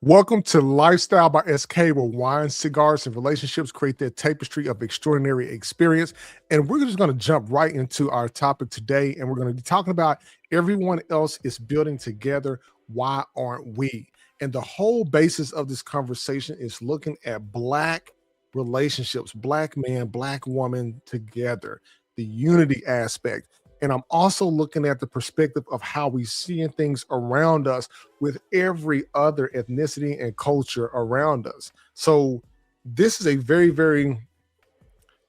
Welcome to Lifestyle by SK, where wine, cigars, and relationships create that tapestry of extraordinary experience. And we're just going to jump right into our topic today. And we're going to be talking about everyone else is building together. Why aren't we? And the whole basis of this conversation is looking at Black relationships, Black man, Black woman together, the unity aspect. And I'm also looking at the perspective of how we see things around us with every other ethnicity and culture around us. So this is a very, very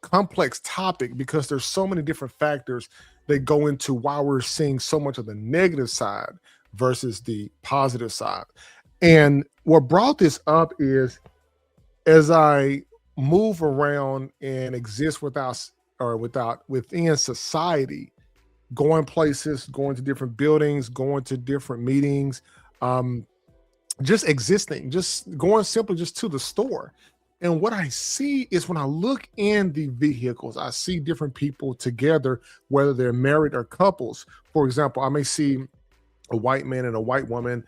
complex topic because there's so many different factors that go into why we're seeing so much of the negative side versus the positive side. And what brought this up is as I move around and exist without within society, going places, going to different buildings, going to different meetings, um, just existing, just going simply just to the store. And what I see is when I look in the vehicles, I see different people together, whether they're married or couples. For example, I may see a white man and a white woman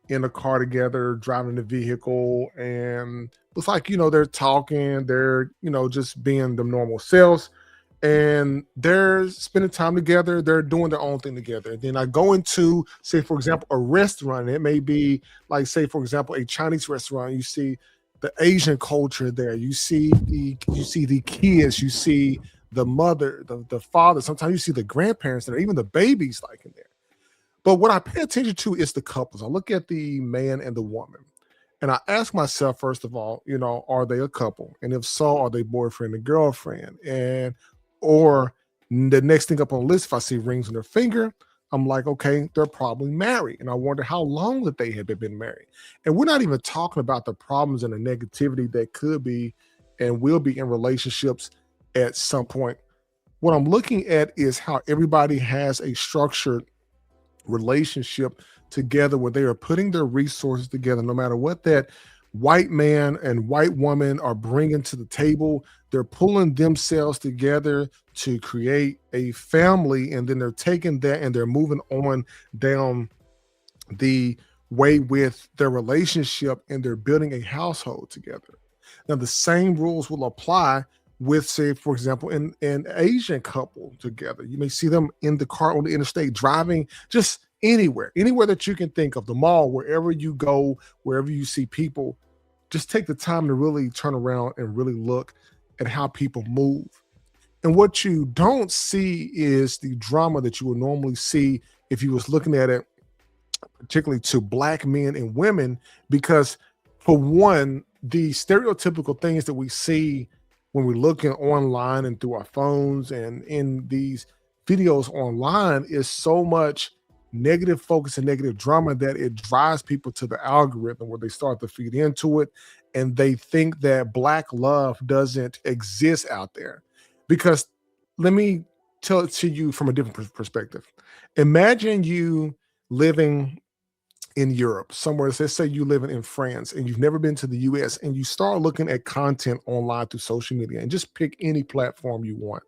in a car together, driving the vehicle, and it's like, they're talking, they're, just being the normal selves and they're spending time together. They're doing their own thing together. And then I go into, say, for example, a restaurant. It may be like, say, for example, a Chinese restaurant. You see the Asian culture there. You see the kids. You see the mother, the father. Sometimes you see the grandparents there, even the babies, like in there. But what I pay attention to is the couples. I look at the man and the woman. And I ask myself, first of all, are they a couple? And if so, are they boyfriend and girlfriend? And or the next thing up on the list, if I see rings on their finger, I'm like, okay, they're probably married. And I wonder how long that they have been married. And we're not even talking about the problems and the negativity that could be and will be in relationships at some point. What I'm looking at is how everybody has a structured relationship together where they are putting their resources together, no matter what that white man and white woman are bringing to the table. They're pulling themselves together to create a family, and then they're taking that and they're moving on down the way with their relationship, and they're building a household together. Now, the same rules will apply with, say, for example, in an Asian couple together. You may see them in the car on the interstate driving just anywhere that you can think of, the mall, wherever you go, wherever you see people. Just take the time to really turn around and really look at how people move. And what you don't see is the drama that you would normally see if you was looking at it, particularly to Black men and women, because for one, the stereotypical things that we see when we're looking online and through our phones and in these videos online is so much negative focus and negative drama that it drives people to the algorithm where they start to feed into it, and they think that Black love doesn't exist out there. Because let me tell it to you from a different perspective. Imagine you living in Europe, somewhere, let's say you living in France and you've never been to the US, and you start looking at content online through social media, and just pick any platform you want.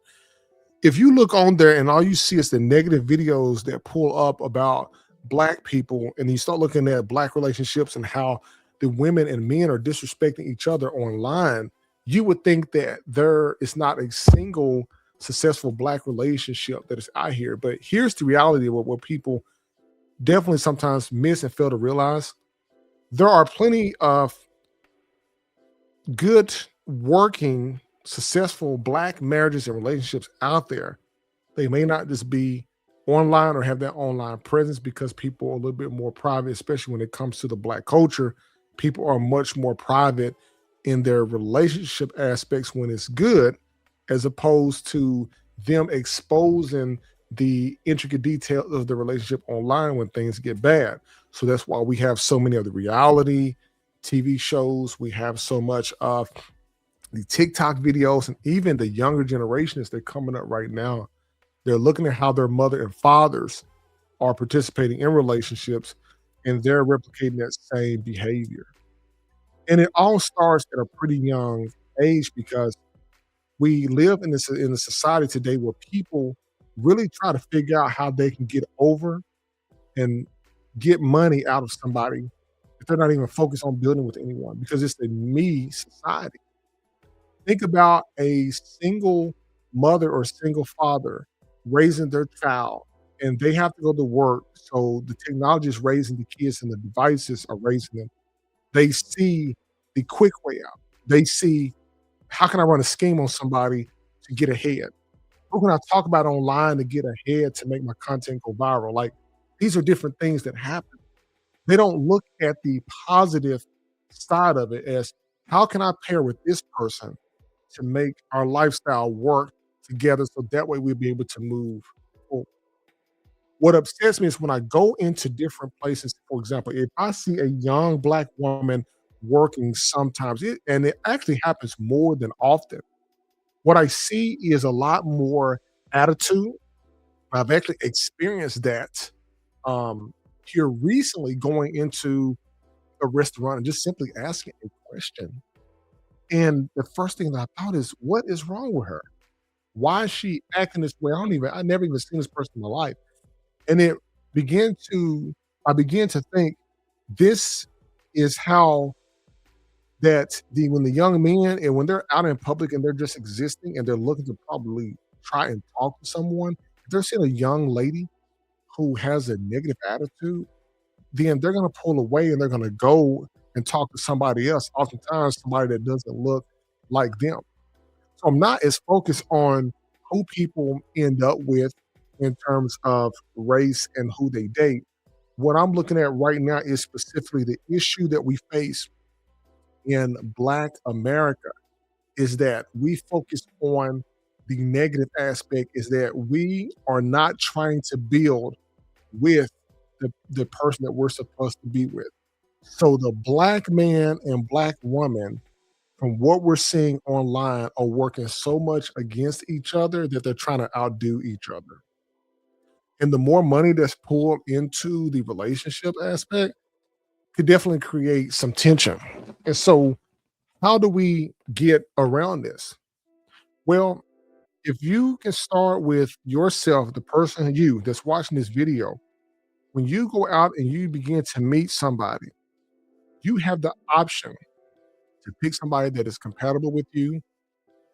If you look on there and all you see is the negative videos that pull up about Black people, and you start looking at Black relationships and how the women and men are disrespecting each other online, you would think that there is not a single successful Black relationship that is out here. But here's the reality of what people definitely sometimes miss and fail to realize. There are plenty of good, working, successful Black marriages and relationships out there. They may not just be online or have that online presence because people are a little bit more private, especially when it comes to the Black culture. People are much more private in their relationship aspects when it's good, as opposed to them exposing the intricate details of the relationship online when things get bad. So that's why we have so many of the reality TV shows. We have so much of the TikTok videos, and even the younger generations that are coming up right now. They're looking at how their mother and fathers are participating in relationships, and they're replicating that same behavior. And it all starts at a pretty young age because we live in a society today where people really try to figure out how they can get over and get money out of somebody if they're not even focused on building with anyone because it's a me society. Think about a single mother or single father raising their child, and they have to go to work. So the technology is raising the kids and the devices are raising them. They see the quick way out. They see, how can I run a scheme on somebody to get ahead? Who can I talk about online to get ahead to make my content go viral? Like, these are different things that happen. They don't look at the positive side of it as, how can I pair with this person to make our lifestyle work together so that way we'll be able to move forward. What upsets me is when I go into different places, for example, if I see a young Black woman working sometimes, and it actually happens more than often, what I see is a lot more attitude. I've actually experienced that here recently going into a restaurant and just simply asking a question. And the first thing that I thought is, what is wrong with her? Why is she acting this way? I never even seen this person in my life. And it began to, I began to think, this is how when the young men and when they're out in public and they're just existing and they're looking to probably try and talk to someone, if they're seeing a young lady who has a negative attitude, then they're gonna pull away and they're gonna go and talk to somebody else, oftentimes somebody that doesn't look like them. So I'm not as focused on who people end up with in terms of race and who they date. What I'm looking at right now is specifically the issue that we face in Black America is that we focus on the negative aspect, is that we are not trying to build with the person that we're supposed to be with. So the Black man and Black woman, from what we're seeing online, are working so much against each other that they're trying to outdo each other. And the more money that's pulled into the relationship aspect could definitely create some tension. And so, how do we get around this? Well, if you can start with yourself, the person, you that's watching this video, when you go out and you begin to meet somebody, you have the option to pick somebody that is compatible with you,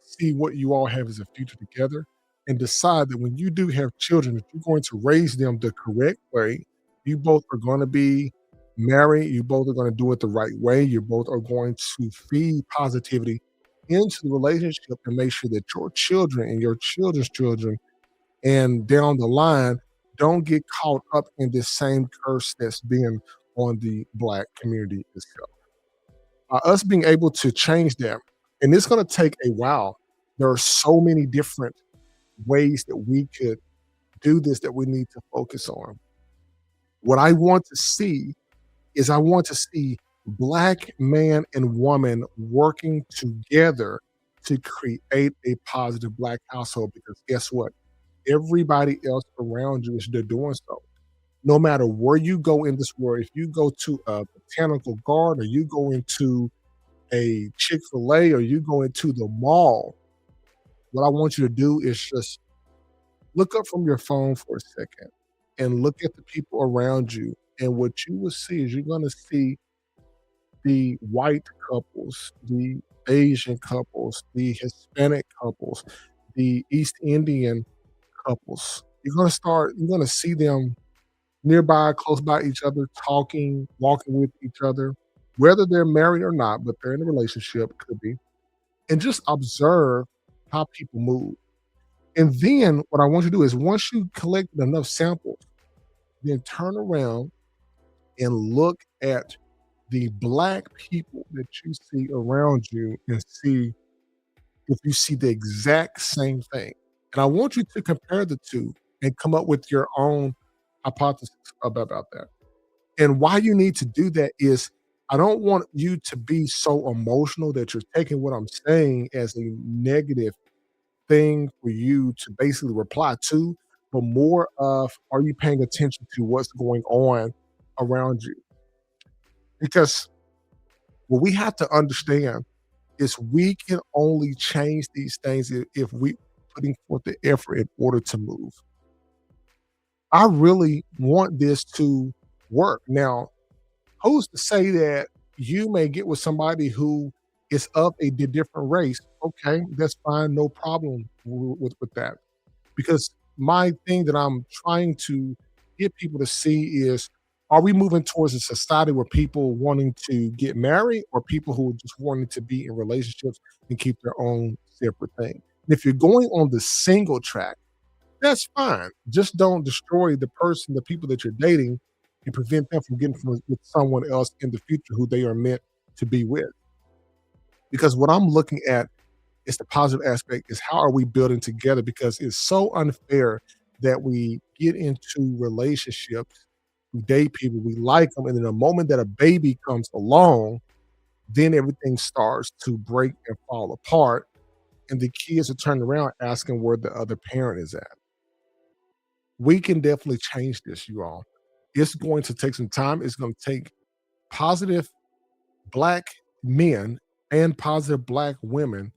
see what you all have as a future together, and decide that when you do have children, if you're going to raise them the correct way, you both are going to be married, you both are going to do it the right way, you both are going to feed positivity into the relationship and make sure that your children and your children's children and down the line don't get caught up in this same curse that's been on the Black community itself. Us being able to change that, and it's going to take a while. There are so many different ways that we could do this that we need to focus on. What I want to see is, I want to see Black man and woman working together to create a positive Black household, because guess what? Everybody else around you is they're doing so. No matter where you go in this world, if you go to a botanical garden or you go into a Chick-fil-A or you go into the mall, what I want you to do is just look up from your phone for a second and look at the people around you. And what you will see is, you're going to see the white couples, the Asian couples, the Hispanic couples, the East Indian couples. You're going to see them nearby, close by each other, talking, walking with each other, whether they're married or not, but they're in a relationship, could be, and just observe how people move. And then what I want you to do is, once you collect enough samples, then turn around and look at the Black people that you see around you and see if you see the exact same thing. And I want you to compare the two and come up with your own hypothesis about that. And why you need to do that is, I don't want you to be so emotional that you're taking what I'm saying as a negative thing for you to basically reply to, but more of, are you paying attention to what's going on around you? Because what we have to understand is, we can only change these things if we putting forth the effort in order to move. I really want this to work. Now, Who's to say that you may get with somebody who is of a different race? Okay, that's fine, no problem with that. Because my thing that I'm trying to get people to see is, are we moving towards a society where people wanting to get married or people who are just wanting to be in relationships and keep their own separate thing? And if you're going on the single track, that's fine. Just don't destroy the person, the people that you're dating, and prevent them from getting with someone else in the future who they are meant to be with. Because what I'm looking at is the positive aspect is how are we building together? Because it's so unfair that we get into relationships, we date people, we like them, and then the moment that a baby comes along, then everything starts to break and fall apart, and the kids are turning around asking where the other parent is at. We can definitely change this, you all. It's going to take some time. It's going to take positive black men and positive black women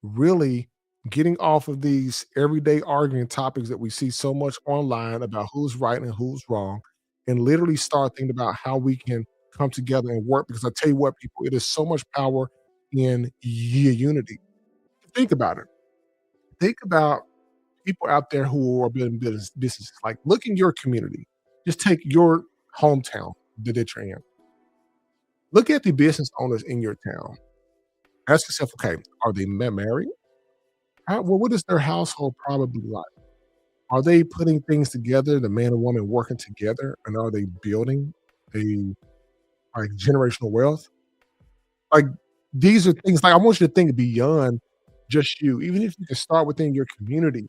really getting off of these everyday arguing topics that we see so much online about who's right and who's wrong, and literally start thinking about how we can come together and work. Because I tell you what, people, it is so much power in unity. Think about it. Think about people out there who are building businesses. Like, look in your community. Just take your hometown that you're in. Look at the business owners in your town. Ask yourself, okay, are they married? Well, what is their household probably like? Are they putting things together, the man and woman working together, and are they building a like generational wealth? Like, these are things like I want you to think beyond just you. Even if you can start within your community,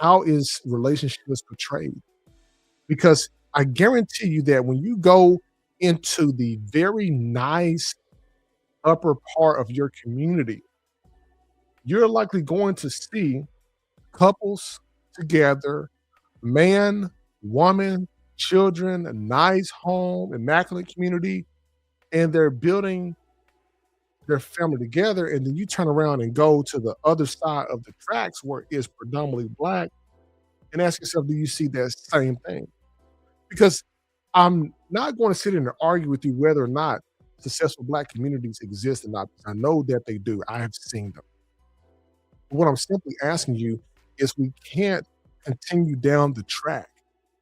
how is relationships portrayed? Because I guarantee you that when you go into the very nice upper part of your community, you're likely going to see couples together, man, woman, children, a nice home, immaculate community, and they're building their family together. And then you turn around and go to the other side of the tracks where it's predominantly black and ask yourself, do you see that same thing? Because I'm not going to sit in and argue with you whether or not successful black communities exist or not. Because I know that they do. I have seen them. What I'm simply asking you is we can't continue down the track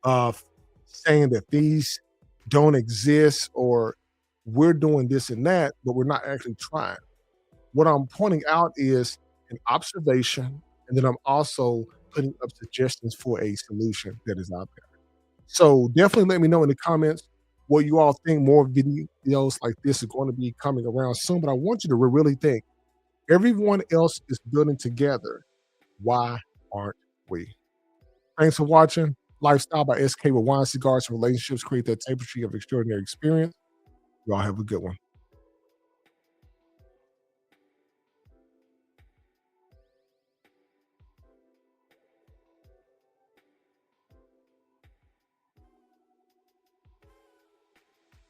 of saying that these don't exist or we're doing this and that, but we're not actually trying. What I'm pointing out is an observation, and then I'm also putting up suggestions for a solution that is out there. So definitely let me know in the comments what you all think. More videos like this are going to be coming around soon, but I want you to really think everyone else is building together. Why aren't we? Thanks for watching. Lifestyle by SK with wine, cigars, and relationships create that tapestry of extraordinary experience. Y'all have a good one.